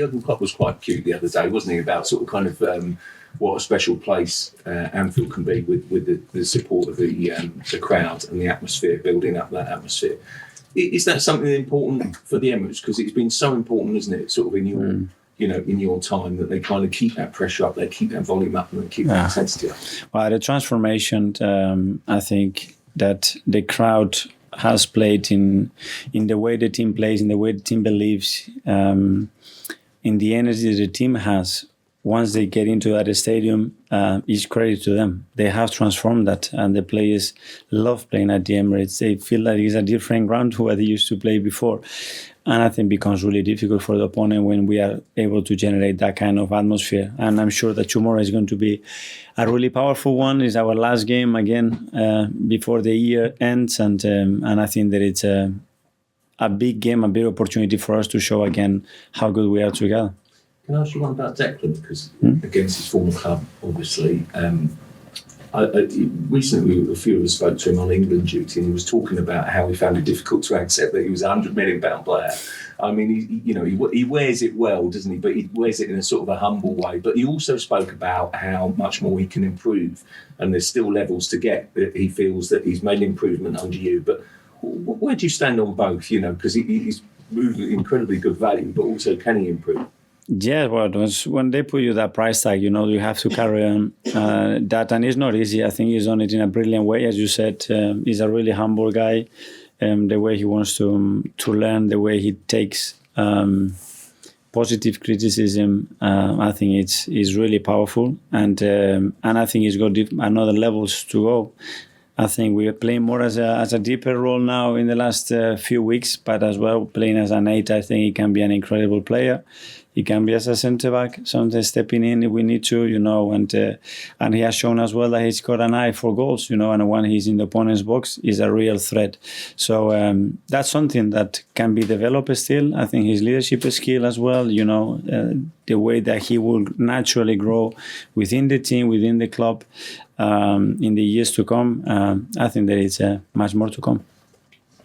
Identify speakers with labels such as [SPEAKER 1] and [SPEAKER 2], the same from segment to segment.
[SPEAKER 1] Jurgen Klopp was quite cute the other day, wasn't he? About sort of kind of what a special place Anfield can be with the support of the crowd and the atmosphere, building up that atmosphere. Is that something important for the Emirates? Because it's been so important, isn't it? Sort of in your in your time, that they kind of keep that pressure up, they keep that volume up, and they keep that intensity up.
[SPEAKER 2] Well, the transformation, I think that the crowd has played in the way the team plays, in the way the team believes, in the energy the team has. Once they get into that stadium, it's credit to them. They have transformed that, and the players love playing at the Emirates. They feel like it's a different ground where they used to play before. And I think it becomes really difficult for the opponent when we are able to generate that kind of atmosphere. And I'm sure that tomorrow is going to be a really powerful one. It's our last game again before the year ends. And I think that it's a big game, a big opportunity for us to show again how good we are together.
[SPEAKER 1] Can I ask you one about Declan? Because against his former club, obviously, recently a few of us spoke to him on England duty, and he was talking about how he found it difficult to accept that he was a £100 million player. I mean, he wears it well, doesn't he? But he wears it in a sort of a humble way. But he also spoke about how much more he can improve, and there's still levels to get. That he feels that he's made an improvement under you. But where do you stand on both? Because he's incredibly good value, but also can he improve?
[SPEAKER 2] Yeah, well, when they put you that price tag, you have to carry on that, and it's not easy. I think he's done it in a brilliant way, as you said. He's a really humble guy. The way he wants to learn, the way he takes positive criticism, I think it's really powerful, and I think he's got another levels to go. I think we are playing more as a deeper role now in the last few weeks, but as well playing as an 8, I think he can be an incredible player. He can be as a centre-back, sometimes stepping in if we need to, and he has shown as well that he's got an eye for goals, and when he's in the opponent's box, he's a real threat. So that's something that can be developed still. I think his leadership skill as well, the way that he will naturally grow within the team, within the club, in the years to come. I think there is much more to come.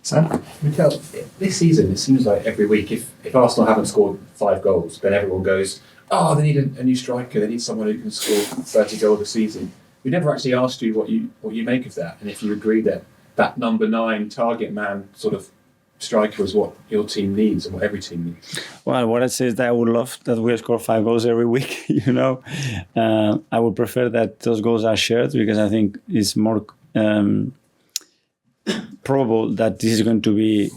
[SPEAKER 3] Sam? Mikel, this season, it seems like every week, if Arsenal haven't scored 5 goals, then everyone goes, they need a new striker, they need someone who can score 30 goals a season. We never actually asked you what you make of that, and if you agree that number 9 target man sort of striker is what your team needs and what every team needs.
[SPEAKER 2] Well, what I say is that I would love that we score 5 goals every week, I would prefer that those goals are shared, because I think it's more probable that this is going to be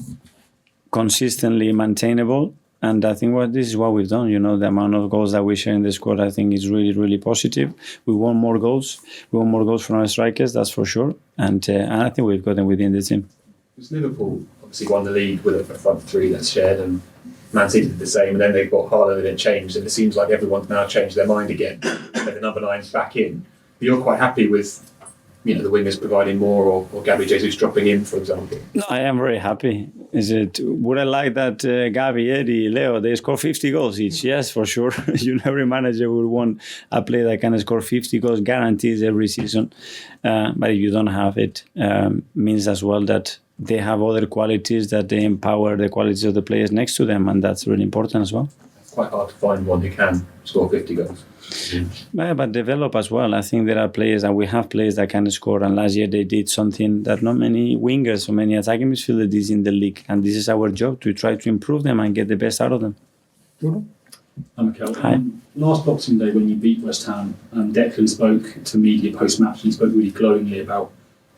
[SPEAKER 2] consistently maintainable, and I think this is what we've done. The amount of goals that we share in the squad, I think, is really, really positive. We want more goals. We want more goals from our strikers, that's for sure, and I think we've got them within the team.
[SPEAKER 3] Because Liverpool obviously won the league with a front 3 that's shared, and Man City did the same, and then they got Haaland and it changed, and it seems like everyone's now changed their mind again, and the number 9's back in. But you're quite happy with the wingers providing more, or Gabby Jesus dropping in, for example?
[SPEAKER 2] No, I am very happy. Would I like that Gabby, Eddie, Leo, they score 50 goals each? Yes, for sure. Every manager would want a player that can score 50 goals guarantees every season. But if you don't have it, means as well that they have other qualities that they empower the qualities of the players next to them, and that's really important as well.
[SPEAKER 3] It's quite hard to find one who can score 50 goals.
[SPEAKER 2] Yeah, but develop as well. I think there are players, and we have players that can score, and last year they did something that not many wingers or many attacking midfielders did in the league, and this is our job, to try to improve them and get the best out of them.
[SPEAKER 4] I'm Mikel. Last Boxing Day, when you beat West Ham, Declan spoke to media post-match. He spoke really glowingly about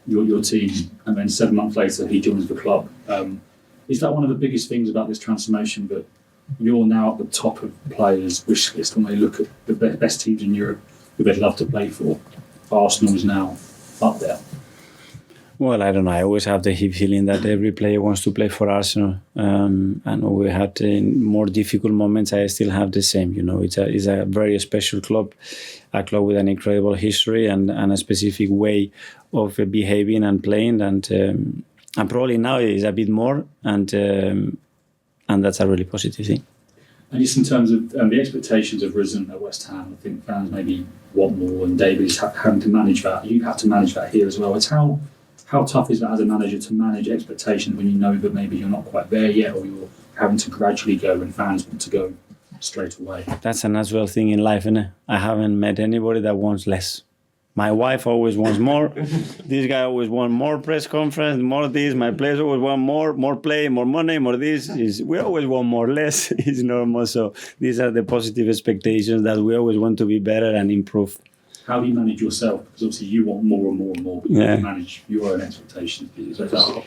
[SPEAKER 4] your team, and then 7 months later he joins the club. Is that one of the biggest things about this transformation, that you're now at the top of players' wish list when they look at the best teams in Europe who they'd love to play for? Arsenal is now up there.
[SPEAKER 2] Well, I don't know. I always have the feeling that every player wants to play for Arsenal. And we had in more difficult moments, I still have the same. It's a very special club, a club with an incredible history and a specific way of behaving and playing. And probably now it is a bit more, and that's a really positive thing.
[SPEAKER 4] And just in terms of the expectations have risen at West Ham, I think fans maybe want more, and David is having to manage that. You have to manage that here as well. It's how tough is that as a manager to manage expectations when you know that maybe you're not quite there yet, or you're having to gradually go and fans want to go straight away.
[SPEAKER 2] That's a natural thing in life, isn't it? I haven't met anybody that wants less. My wife always wants more. This guy always wants more press conference, more this. My players always want more play, more money, more this. We always want more. Less is normal. So these are the positive expectations that we always want to be better and improve.
[SPEAKER 4] How do you manage yourself? Because obviously you want more and more and more, but
[SPEAKER 2] Yeah.
[SPEAKER 4] you manage your own expectations. So it's hard.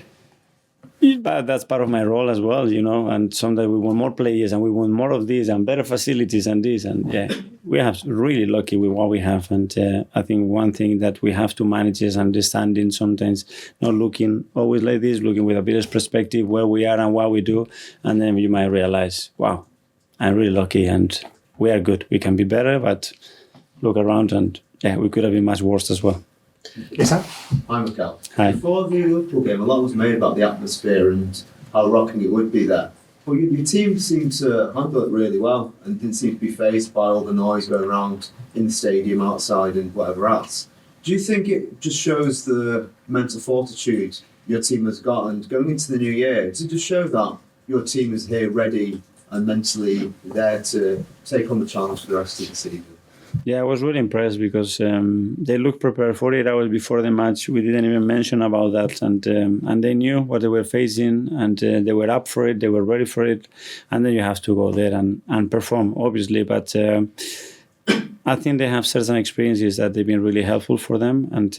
[SPEAKER 2] But that's part of my role as well, and sometimes we want more players and we want more of this and better facilities and this. And yeah, we have really lucky with what we have. And I think one thing that we have to manage is understanding sometimes not looking always like this, looking with a bit of perspective where we are and what we do. And then you might realize, wow, I'm really lucky and we are good. We can be better, but look around and yeah, we could have been much worse as well.
[SPEAKER 3] Yes, sir.
[SPEAKER 5] Hi, Mikel.
[SPEAKER 2] Hi.
[SPEAKER 5] Before the Liverpool game, a lot was made about the atmosphere and how rocking it would be there. But your team seemed to handle it really well and didn't seem to be fazed by all the noise going around in the stadium, outside and whatever else. Do you think it just shows the mental fortitude your team has got, and going into the new year, does it just show that your team is here ready and mentally there to take on the challenge for the rest of the season?
[SPEAKER 2] Yeah, I was really impressed because they looked prepared 48 hours before the match. We didn't even mention about that, and they knew what they were facing, and they were up for it. They were ready for it, and then you have to go there and perform, obviously. But I think they have certain experiences that they've been really helpful for them, and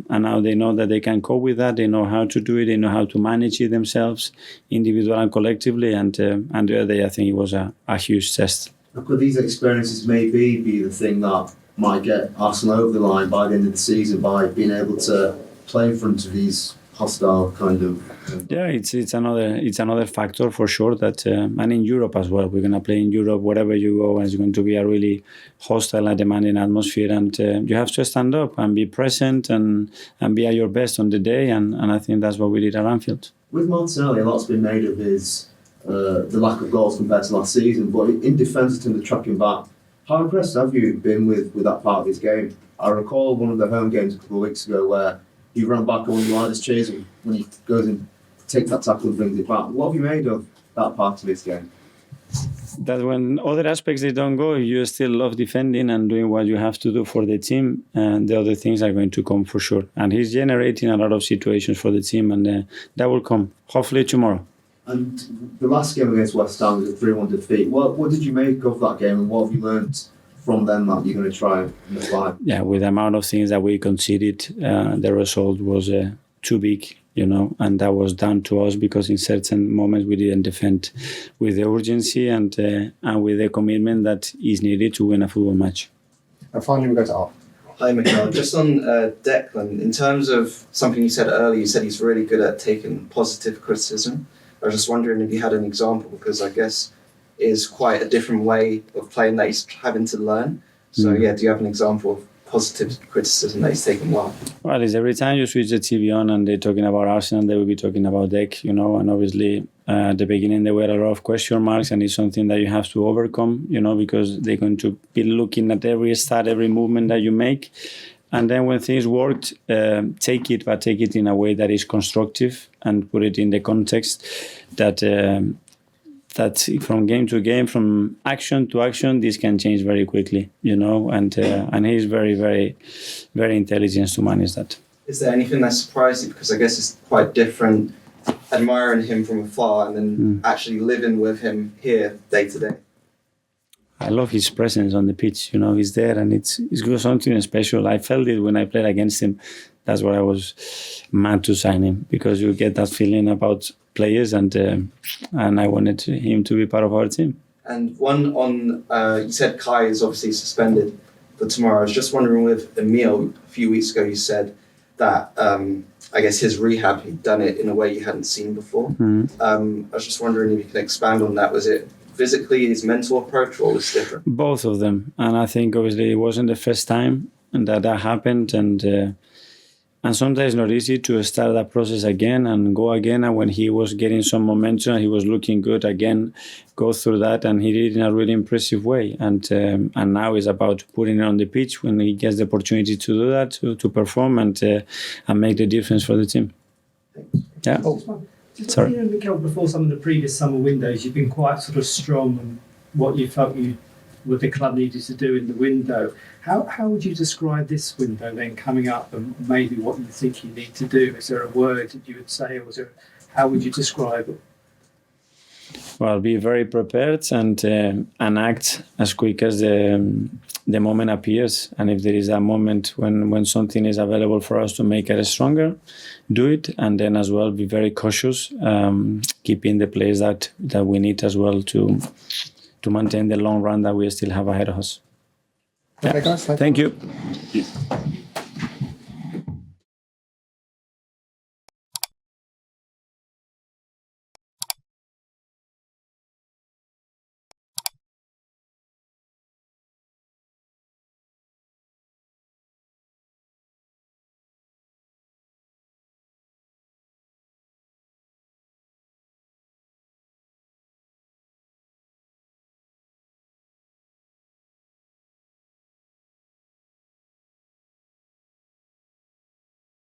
[SPEAKER 2] now they know that they can cope with that. They know how to do it. They know how to manage it themselves, individually and collectively. And the other day, I think it was a huge test.
[SPEAKER 5] Could these experiences maybe be the thing that might get Arsenal over the line by the end of the season by being able to play in front of these hostile kind of?
[SPEAKER 2] Yeah, it's another factor for sure. That and in Europe as well, we're gonna play in Europe wherever you go, and it's going to be a really hostile and demanding atmosphere. And you have to stand up and be present and be at your best on the day. And I think that's what we did at Anfield.
[SPEAKER 5] With Martinelli, a lot's been made of his the lack of goals compared to last season, but in defence in the tracking back, how impressed have you been with that part of his game? I recall one of the home games a couple of weeks ago where he ran back on the widest chase when he goes and takes that tackle and brings it back. What have you made of that part of his game?
[SPEAKER 2] That when other aspects they don't go, you still love defending and doing what you have to do for the team, and the other things are going to come for sure. And he's generating a lot of situations for the team, and that will come hopefully tomorrow.
[SPEAKER 5] And the last game against West Ham was a 3-1 defeat. What did you make of that game, and what have you learned from them that you're going to try and apply?
[SPEAKER 2] Yeah, with the amount of things that we conceded, the result was too big, and that was down to us because in certain moments we didn't defend with the urgency and with the commitment that is needed to win a football match.
[SPEAKER 3] And finally, we go to Art.
[SPEAKER 6] Hi, Mikel. Just on Declan, in terms of something you said earlier, you said he's really good at taking positive criticism. I was just wondering if you had an example, because I guess it is quite a different way of playing that he's having to learn. So, do you have an example of positive criticism that he's taken well?
[SPEAKER 2] Well, it's every time you switch the TV on and they're talking about Arsenal, they will be talking about Dec, and obviously at the beginning there were a lot of question marks, and it's something that you have to overcome, because they're going to be looking at every start, every movement that you make. And then when things worked, take it in a way that is constructive and put it in the context that from game to game, from action to action, this can change very quickly, and he's very, very, very intelligent to manage that.
[SPEAKER 6] Is there anything that surprised you? Because I guess it's quite different admiring him from afar and then actually living with him here day to day.
[SPEAKER 2] I love his presence on the pitch. He's there, and it's something special. I felt it when I played against him. That's why I was mad to sign him, because you get that feeling about players, and I wanted him to be part of our team.
[SPEAKER 6] And one on, you said Kai is obviously suspended for tomorrow. I was just wondering with Emile, a few weeks ago you said that I guess his rehab, he'd done it in a way you hadn't seen before. I was just wondering if you could expand on that. Was it physically his mental approach, or was it different?
[SPEAKER 2] Both of them. And I think obviously it wasn't the first time that happened, and sometimes it's not easy to start that process again and go again. And when he was getting some momentum, he was looking good again, go through that, and he did it in a really impressive way. And now it's about putting it on the pitch when he gets the opportunity to do that, to perform and make the difference for the team. Yeah.
[SPEAKER 7] Sorry. Mikel, before some of the previous summer windows, you've been quite sort of strong and what you felt what the club needed to do in the window. How would you describe this window then coming up, and maybe what you think you need to do? Is there a word that you would say, or how would you describe it?
[SPEAKER 2] Well, be very prepared and act as quick as the moment appears. And if there is a moment when something is available for us to make it stronger, do it. And then as well, be very cautious, keeping the players that we need as well to maintain the long run that we still have ahead of us.
[SPEAKER 3] Okay, guys,
[SPEAKER 2] Thank you.
[SPEAKER 4] Yeah.